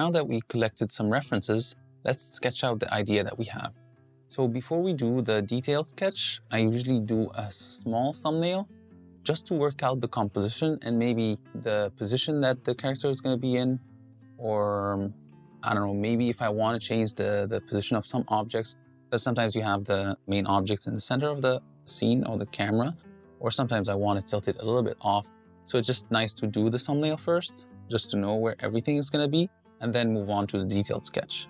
Now that we collected some references, let's sketch out the idea that we have. So before we do the detailed sketch, I usually do a small thumbnail just to work out the composition and maybe the position that the character is going to be in, or I don't know, maybe if I want to change the position of some objects, because sometimes you have the main object in the center of the scene or the camera, or sometimes I want to tilt it a little bit off. So it's just nice to do the thumbnail first, just to know where everything is going to be, and then move on to the detailed sketch.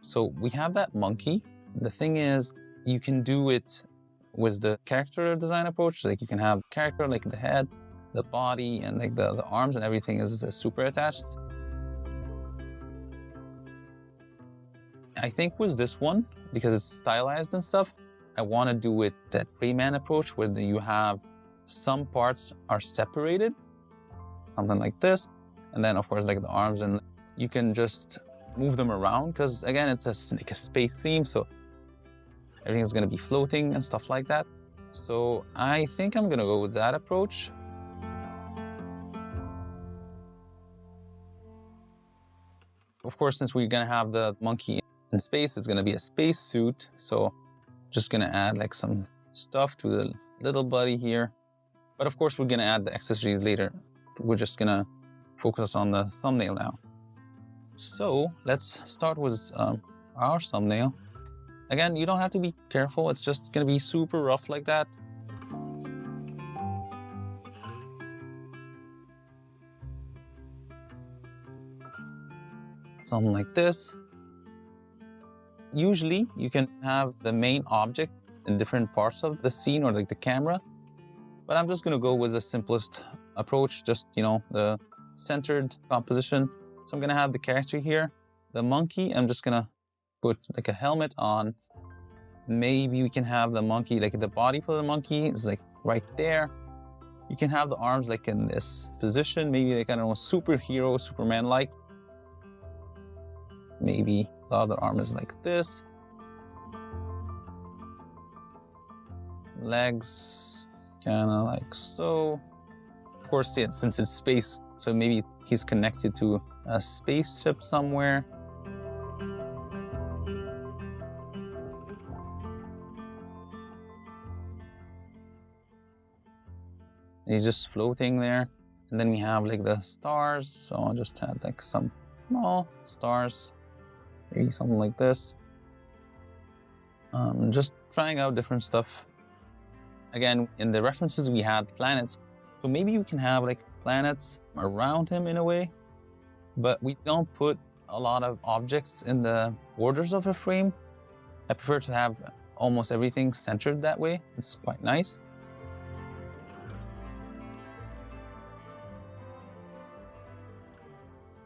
So we have that monkey. The thing is, you can do it with the character design approach. Like you can have character, like the head, the body, and like the arms and everything is super attached. I think with this one, because it's stylized and stuff, I want to do it that Rayman approach where you have some parts are separated, something like this, and then of course like the arms, and you can just move them around because again it's like a space theme, so everything's going to be floating and stuff like that. So I think I'm going to go with that approach. Of course, since we're going to have the monkey in space, it's going to be a space suit. So just going to add like some stuff to the little buddy here. But of course, we're going to add the accessories later. We're just going to focus on the thumbnail now. So let's start with our thumbnail. Again, you don't have to be careful. It's just going to be super rough like that. Something like this. Usually, you can have the main object in different parts of the scene or like the camera. But I'm just going to go with the simplest approach, just, you know, the centered composition. So I'm going to have the character here. The monkey, I'm just going to put like a helmet on. Maybe we can have the monkey, like the body for the monkey is like right there. You can have the arms like in this position, maybe like, I don't know, superhero, Superman-like. Maybe the other arm is like this. Legs, kind of like so. Of course, yeah, since it's space, so maybe he's connected to a spaceship somewhere. He's just floating there. And then we have like the stars. So I'll just add like some small stars, maybe something like this. Just trying out different stuff. Again, in the references we had planets. So maybe you can have like planets around him in a way, but we don't put a lot of objects in the borders of a frame. I prefer to have almost everything centered that way. It's quite nice.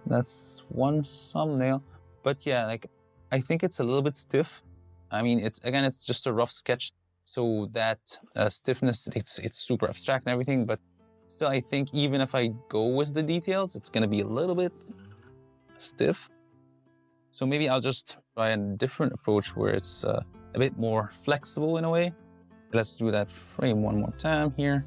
That's one thumbnail, but yeah, like I think it's a little bit stiff. I mean, it's just a rough sketch, so that stiffness, it's super abstract and everything, but still, I think even if I go with the details, it's gonna be a little bit stiff. So maybe I'll just try a different approach where it's a bit more flexible in a way. Let's do that frame one more time here.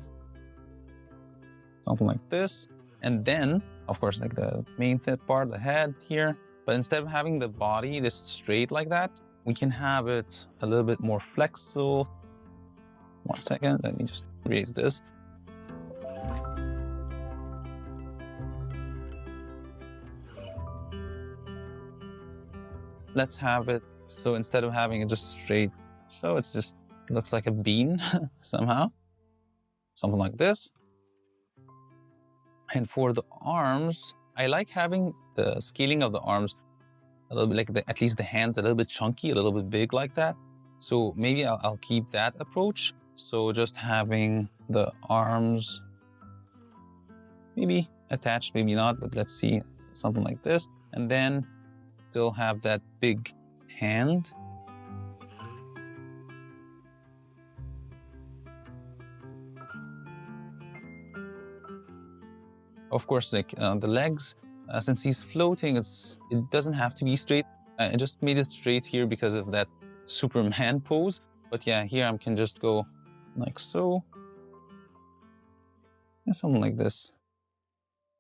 Something like this. And then, of course, like the main part, the head here. But instead of having the body this straight like that, we can have it a little bit more flexible. 1 second, let me just raise this. Let's have it, so instead of having it just straight, so it's just looks like a bean somehow. Something like this. And for the arms, I like having the scaling of the arms a little bit like at least the hands a little bit chunky, a little bit big like that. So maybe I'll keep that approach. So just having the arms maybe attached, maybe not, but let's see, something like this. And then still have that big hand. Of course, like the legs, since he's floating, it doesn't have to be straight. I just made it straight here because of that Superman pose. But yeah, here I can just go like so. And something like this.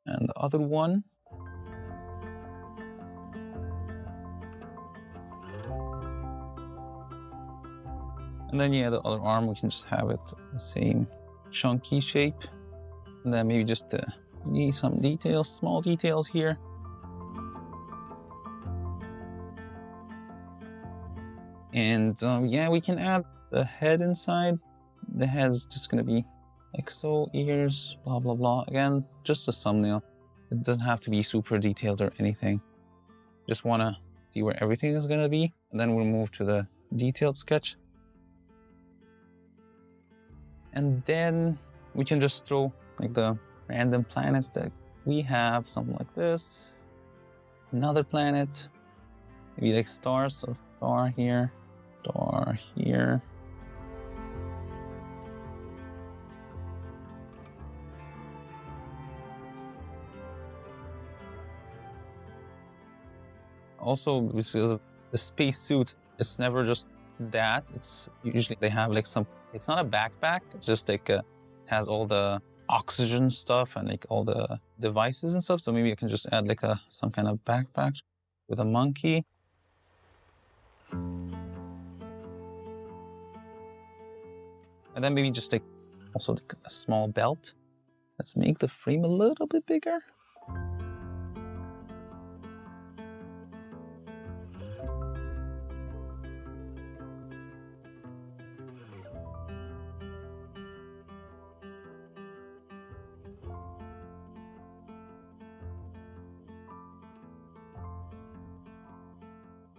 And the other one. And then yeah, the other arm, we can just have it the same chunky shape. And then maybe just need some details, small details here. And yeah, we can add the head inside. The head's just gonna be like so, ears, blah, blah, blah. Again, just a thumbnail. It doesn't have to be super detailed or anything. Just wanna see where everything is gonna be. And then we'll move to the detailed sketch. And then we can just throw like the random planets that we have, something like this. Another planet, maybe like stars, so star here, star here. Also, because of the spacesuit, it's never just that. It's usually they have like some, it's not a backpack, it's just like has all the oxygen stuff and like all the devices and stuff. So maybe I can just add like some kind of backpack with a monkey. And then maybe just like also like a small belt. Let's make the frame a little bit bigger.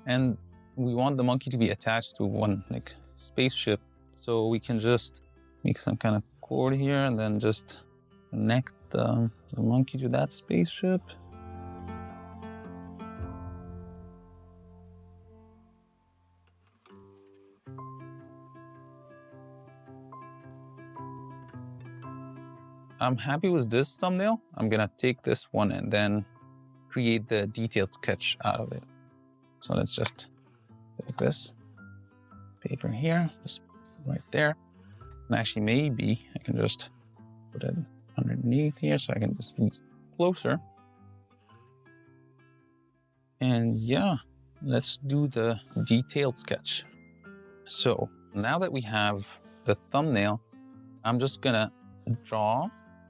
And we want the monkey to be attached to one like spaceship. So we can just make some kind of cord here and then just connect the monkey to that spaceship. I'm happy with this thumbnail. I'm gonna take this one and then create the detailed sketch out of it. So let's just take this paper here, just right there. And actually, maybe I can just put it underneath here so I can just be closer. And yeah, let's do the detailed sketch. So now that we have the thumbnail, I'm just gonna draw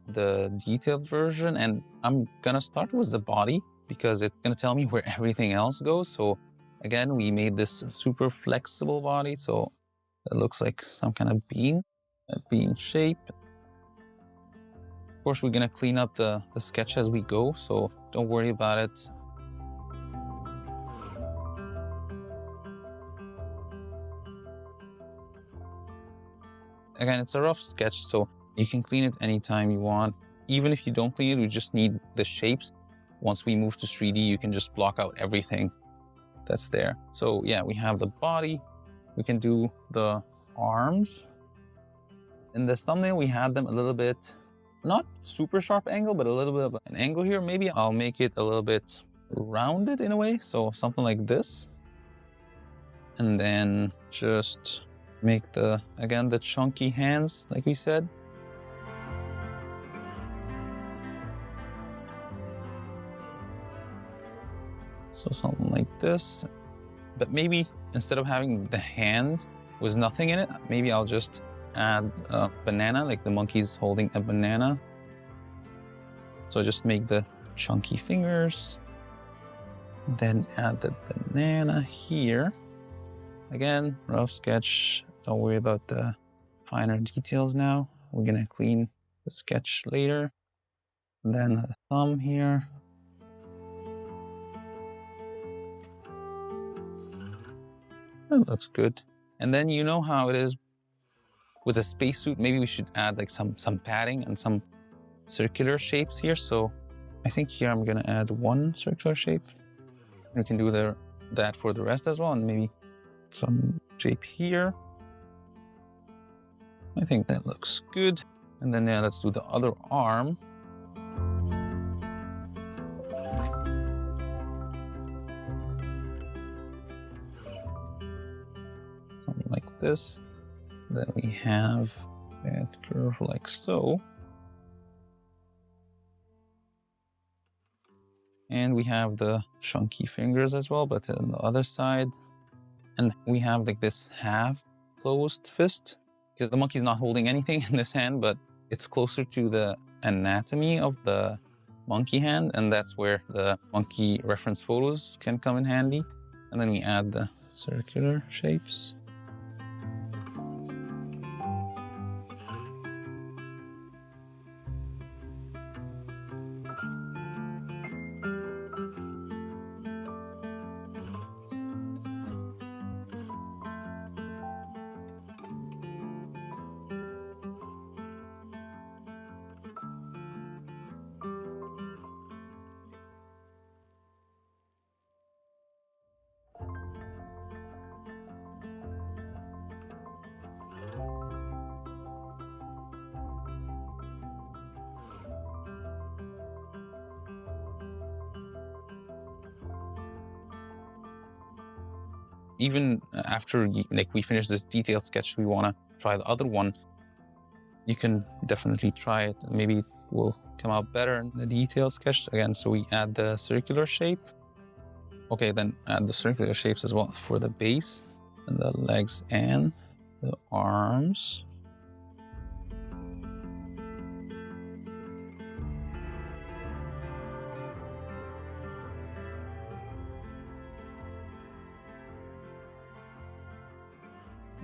the detailed version, and I'm gonna start with the body because it's gonna tell me where everything else goes. So again, we made this super flexible body, so it looks like some kind of bean, a bean shape. Of course, we're gonna clean up the sketch as we go, so don't worry about it. Again, it's a rough sketch, so you can clean it anytime you want. Even if you don't clean it, we just need the shapes. Once we move to 3D, you can just block out everything that's there. So yeah, we have the body. We can do the arms. In the thumbnail, we had them a little bit, not super sharp angle, but a little bit of an angle here. Maybe I'll make it a little bit rounded in a way. So something like this. And then just make again, the chunky hands, like we said. So something like this. But maybe instead of having the hand with nothing in it, maybe I'll just add a banana, like the monkey's holding a banana. So just make the chunky fingers. Then add the banana here. Again, rough sketch. Don't worry about the finer details now. We're gonna clean the sketch later. And then the thumb here. That looks good. And then you know how it is with a spacesuit. Maybe we should add like some padding and some circular shapes here. So I think here I'm gonna add one circular shape. We can do that for the rest as well, and maybe some shape here. I think that looks good. And then let's do the other arm. Something like this. Then we have that curve like so. And we have the chunky fingers as well, but on the other side. And we have like this half closed fist, because the monkey's not holding anything in this hand, but it's closer to the anatomy of the monkey hand, and that's where the monkey reference photos can come in handy. And then we add the circular shapes. Even after we finish this detail sketch, we want to try the other one. You can definitely try it. Maybe it will come out better in the detail sketch again. So we add the circular shape. Okay, then add the circular shapes as well for the base and the legs and the arms.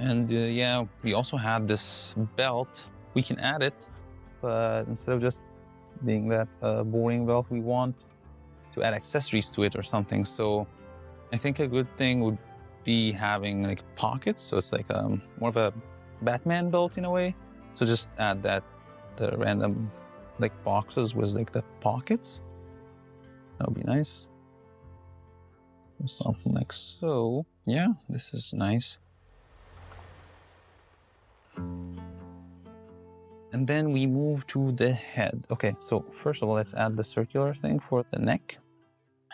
And yeah, we also had this belt. We can add it, but instead of just being that boring belt, we want to add accessories to it or something. So I think a good thing would be having like pockets. So it's like more of a Batman belt in a way. So just add that, the random like boxes with like the pockets. That would be nice. Something like so. Yeah, this is nice. And then we move to the head. Okay, so first of all, let's add the circular thing for the neck.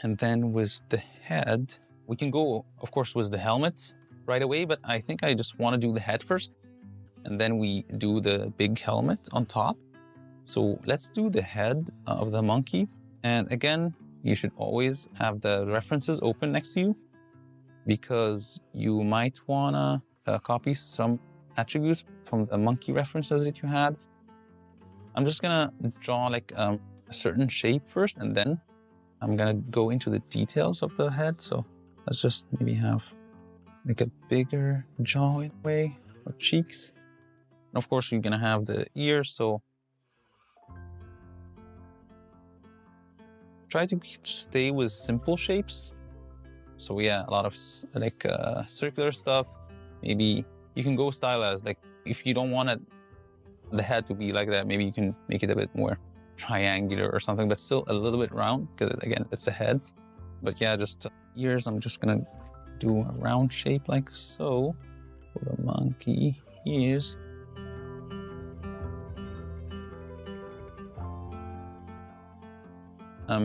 And then with the head, we can go, of course, with the helmet right away, but I think I just want to do the head first. And then we do the big helmet on top. So let's do the head of the monkey. And again, you should always have the references open next to you, because you might want to copy some attributes from the monkey references that you had. I'm just gonna draw like a certain shape first, and then I'm gonna go into the details of the head. So let's just maybe have like a bigger jaw in a way, or cheeks. And of course, you're gonna have the ears, so try to stay with simple shapes. So yeah, a lot of like circular stuff. Maybe you can go stylized. Like if you don't want the head to be like that, maybe you can make it a bit more triangular or something, but still a little bit round, because again, it's a head. But yeah, just ears, I'm just gonna do a round shape like so for the monkey ears.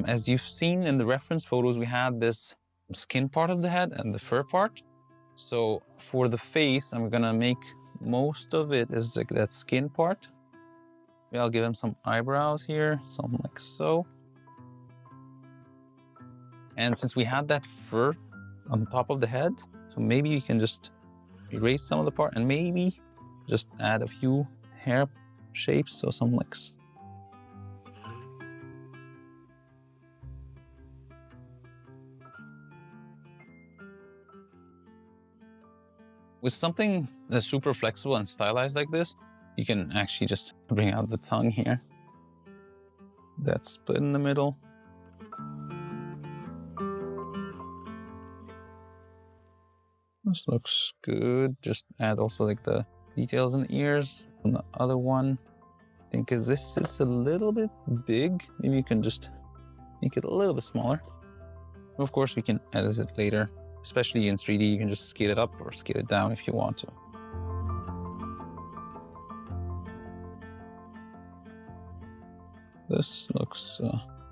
As you've seen in the reference photos, we had this skin part of the head and the fur part. So for the face, I'm gonna make most of it is like that skin part. Maybe I'll give him some eyebrows here, something like so. And since we had that fur on top of the head, so maybe you can just erase some of the part and maybe just add a few hair shapes, so something like so. With something that's super flexible and stylized like this, you can actually just bring out the tongue here. That's split in the middle. This looks good. Just add also like the details in the ears. On the other one, I think this is a little bit big. Maybe you can just make it a little bit smaller. Of course, we can edit it later. Especially in 3D, you can just scale it up or scale it down if you want to. This looks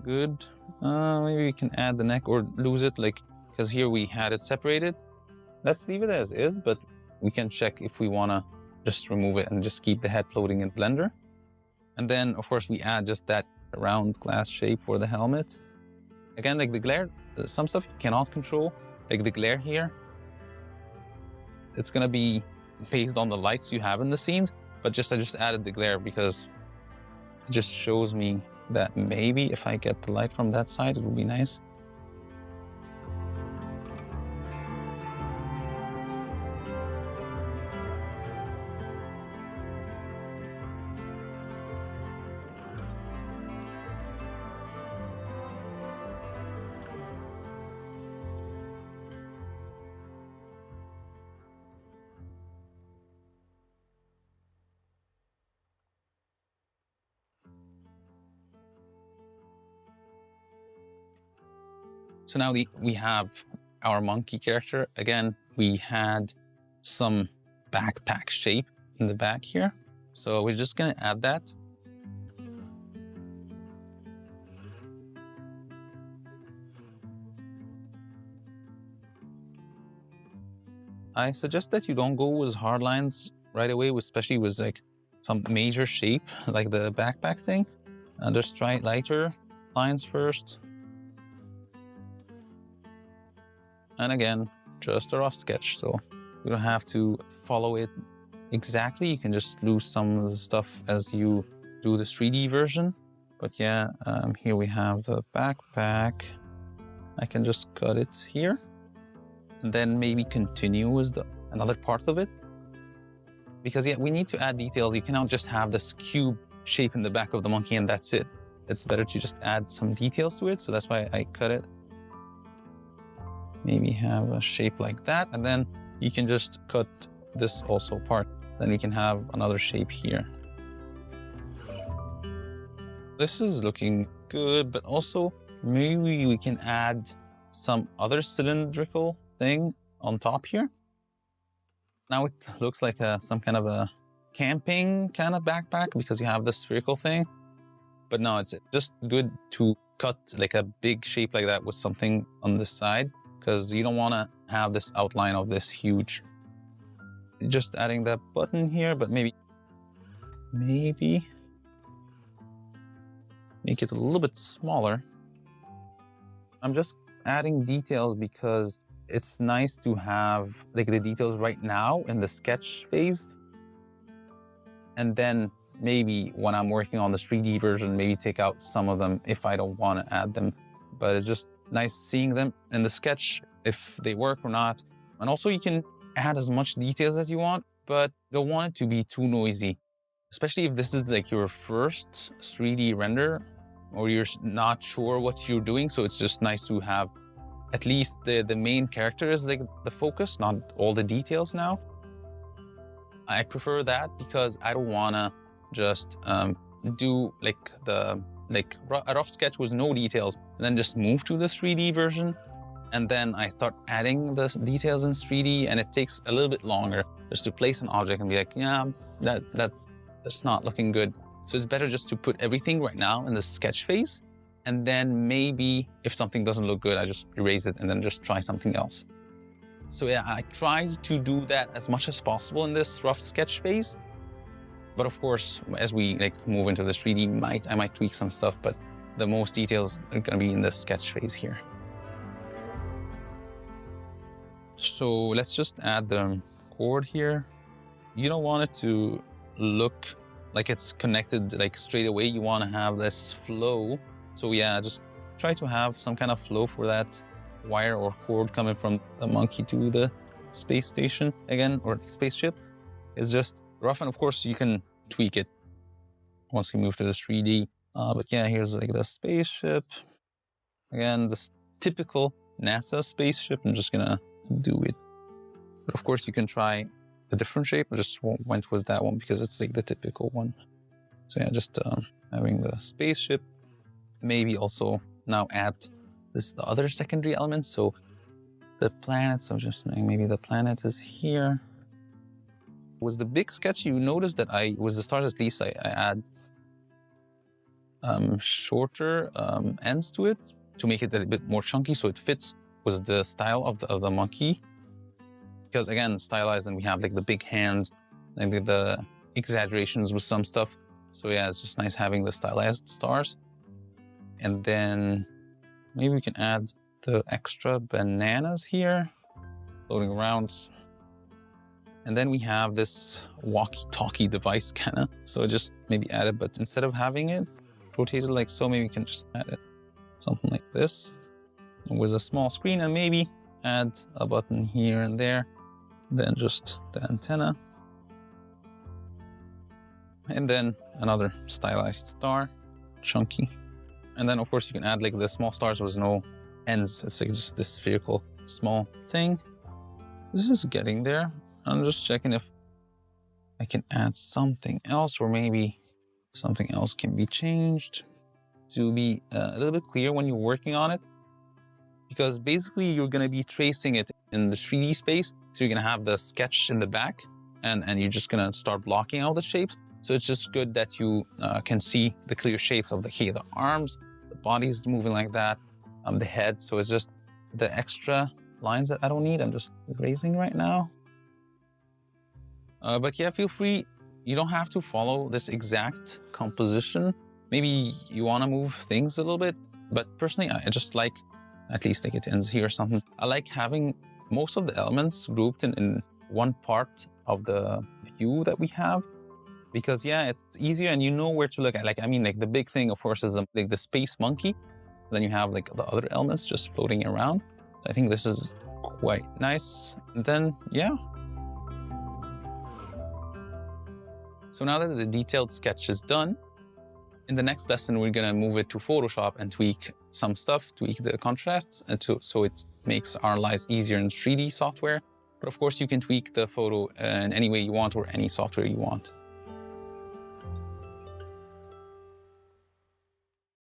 good. Maybe we can add the neck or lose it, like, because here we had it separated. Let's leave it as is, but we can check if we want to just remove it and just keep the head floating in Blender. And then, of course, we add just that round glass shape for the helmet. Again, like the glare, some stuff you cannot control, like the glare here. It's gonna be based on the lights you have in the scenes, but I just added the glare because it just shows me that maybe if I get the light from that side, it will be nice. So now we have our monkey character. Again, we had some backpack shape in the back here. So we're just gonna add that. I suggest that you don't go with hard lines right away, especially with like some major shape, like the backpack thing. And just try lighter lines first. And again, just a rough sketch, so you don't have to follow it exactly. You can just lose some of the stuff as you do the 3D version. But yeah, here we have the backpack. I can just cut it here and then maybe continue with another part of it. Because yeah, we need to add details. You cannot just have this cube shape in the back of the monkey and that's it. It's better to just add some details to it. So that's why I cut it. Maybe have a shape like that, and then you can just cut this also apart. Then we can have another shape here. This is looking good, but also maybe we can add some other cylindrical thing on top here. Now it looks like some kind of a camping kind of backpack because you have this spherical thing. But no, it's just good to cut like a big shape like that with something on this side, because you don't want to have this outline of this huge. Just adding that button here, but maybe make it a little bit smaller. I'm just adding details because it's nice to have like the details right now in the sketch phase. And then maybe when I'm working on the 3D version, maybe take out some of them if I don't want to add them. But it's just nice seeing them in the sketch, if they work or not. And also you can add as much details as you want, but you don't want it to be too noisy. Especially if this is like your first 3D render or you're not sure what you're doing. So it's just nice to have at least the main character is like the focus, not all the details now. I prefer that because I don't want to just do like a rough sketch with no details and then just move to the 3D version. And then I start adding the details in 3D and it takes a little bit longer just to place an object and be like, yeah, that's not looking good. So it's better just to put everything right now in the sketch phase. And then maybe if something doesn't look good, I just erase it and then just try something else. So yeah, I try to do that as much as possible in this rough sketch phase. But of course, as we move into the 3D, I might tweak some stuff, but the most details are gonna be in the sketch phase here. So let's just add the cord here. You don't want it to look like it's connected straight away. You want to have this flow. So yeah, just try to have some kind of flow for that wire or cord coming from the monkey to the space station again, or spaceship. It's just rough, and of course you can tweak it once you move to the 3D. But yeah, here's the spaceship. Again, this typical NASA spaceship. I'm just gonna do it. But of course you can try a different shape. I just went with that one because it's the typical one. So yeah, just having the spaceship. Maybe also now add the other secondary elements. So the planets, I'm just saying maybe the planet is here. With the big sketch, you notice that with the stars at least, I add shorter ends to it to make it a bit more chunky so it fits with the style of the monkey. Because again, stylized, and we have the big hands, the exaggerations with some stuff. So yeah, it's just nice having the stylized stars. And then maybe we can add the extra bananas here, floating around. And then we have this walkie-talkie device kind of. So just maybe add it, but instead of having it rotated like so, maybe we can just add it something like this with a small screen, and maybe add a button here and there. Then just the antenna. And then another stylized star, chunky. And then of course you can add like the small stars with no ends. It's like just this spherical small thing. This is getting there. I'm just checking if I can add something else, or maybe something else can be changed to be a little bit clear when you're working on it. Because basically you're gonna be tracing it in the 3D space. So you're gonna have the sketch in the back and you're just gonna start blocking out the shapes. So it's just good that you can see the clear shapes of the arms, the body's moving like that, the head. So it's just the extra lines that I don't need. I'm just erasing right now. But yeah, feel free. You don't have to follow this exact composition. Maybe you want to move things a little bit, but personally, I just like, at least like it ends here or something. I like having most of the elements grouped in one part of the view that we have, because yeah, it's easier and you know where to look at. Like, I mean, like the big thing, of course, is like the space monkey. Then you have like the other elements just floating around. I think this is quite nice. And then, yeah. So now that the detailed sketch is done, in the next lesson, we're gonna move it to Photoshop and tweak some stuff, tweak the contrasts, and so it makes our lives easier in 3D software. But of course, you can tweak the photo in any way you want or any software you want.